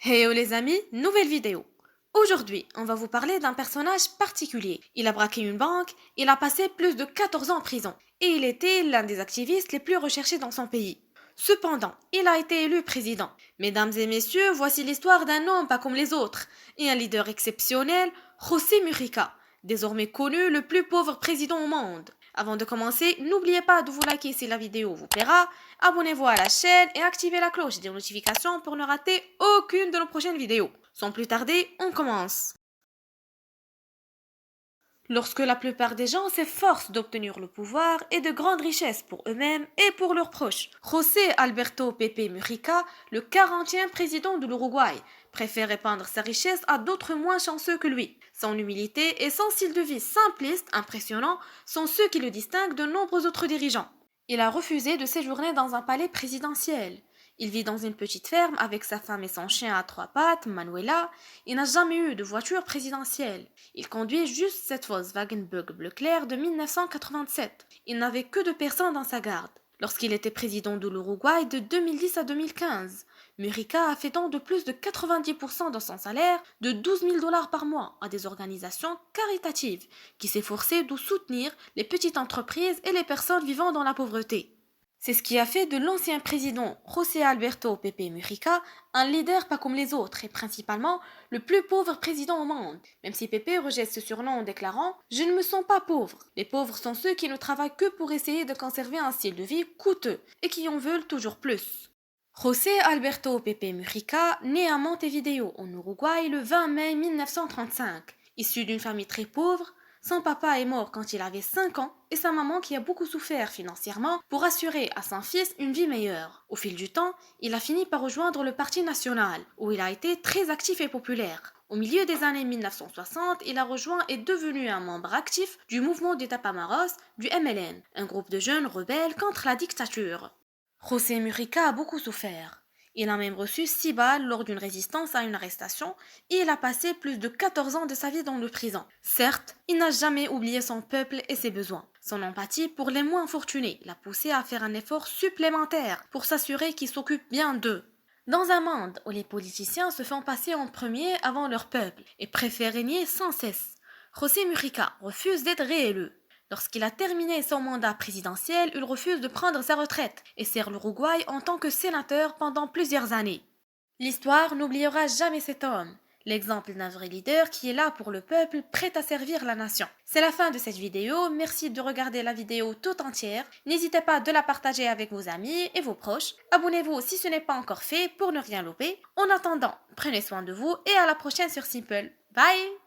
Hey les amis, nouvelle vidéo. Aujourd'hui, on va vous parler d'un personnage particulier. Il a braqué une banque, il a passé plus de 14 ans en prison et il était l'un des activistes les plus recherchés dans son pays. Cependant, il a été élu président. Mesdames et messieurs, voici l'histoire d'un homme pas comme les autres et un leader exceptionnel, José Mujica, désormais connu le plus pauvre président au monde. Avant de commencer, n'oubliez pas de vous liker si la vidéo vous plaira, abonnez-vous à la chaîne et activez la cloche des notifications pour ne rater aucune de nos prochaines vidéos. Sans plus tarder, on commence. Lorsque la plupart des gens s'efforcent d'obtenir le pouvoir et de grandes richesses pour eux-mêmes et pour leurs proches, José Alberto Pepe Mujica, le 40e président de l'Uruguay, préfère répandre sa richesse à d'autres moins chanceux que lui. Son humilité et son style de vie simpliste, impressionnant, sont ceux qui le distinguent de nombreux autres dirigeants. Il a refusé de séjourner dans un palais présidentiel. Il vit dans une petite ferme avec sa femme et son chien à trois pattes, Manuela. Il n'a jamais eu de voiture présidentielle. Il conduit juste cette Volkswagen Bug bleu clair de 1987. Il n'avait que deux personnes dans sa garde. Lorsqu'il était président de l'Uruguay de 2010 à 2015, Murica a fait don de plus de 90% de son salaire de 12 000 dollars par mois à des organisations caritatives qui s'efforçaient de soutenir les petites entreprises et les personnes vivant dans la pauvreté. C'est ce qui a fait de l'ancien président José Alberto Pepe Mujica un leader pas comme les autres et principalement le plus pauvre président au monde. Même si Pepe rejette ce surnom en déclarant « Je ne me sens pas pauvre ». Les pauvres sont ceux qui ne travaillent que pour essayer de conserver un style de vie coûteux et qui en veulent toujours plus. José Alberto Pepe Mujica naît à Montevideo en Uruguay le 20 mai 1935. Issu d'une famille très pauvre, son papa est mort quand il avait 5 ans et sa maman qui a beaucoup souffert financièrement pour assurer à son fils une vie meilleure. Au fil du temps, il a fini par rejoindre le Parti national, où il a été très actif et populaire. Au milieu des années 1960, il a rejoint et devenu un membre actif du mouvement des Tapamaros du MLN, un groupe de jeunes rebelles contre la dictature. José Mujica a beaucoup souffert. Il a même reçu 6 balles lors d'une résistance à une arrestation et il a passé plus de 14 ans de sa vie dans le prison. Certes, il n'a jamais oublié son peuple et ses besoins. Son empathie pour les moins fortunés l'a poussé à faire un effort supplémentaire pour s'assurer qu'il s'occupe bien d'eux. Dans un monde où les politiciens se font passer en premier avant leur peuple et préfèrent régner sans cesse, José Mujica refuse d'être réélu. Lorsqu'il a terminé son mandat présidentiel, il refuse de prendre sa retraite et sert l'Uruguay en tant que sénateur pendant plusieurs années. L'histoire n'oubliera jamais cet homme, l'exemple d'un vrai leader qui est là pour le peuple, prêt à servir la nation. C'est la fin de cette vidéo, merci de regarder la vidéo tout entière. N'hésitez pas de la partager avec vos amis et vos proches. Abonnez-vous si ce n'est pas encore fait pour ne rien louper. En attendant, prenez soin de vous et à la prochaine sur Simple. Bye!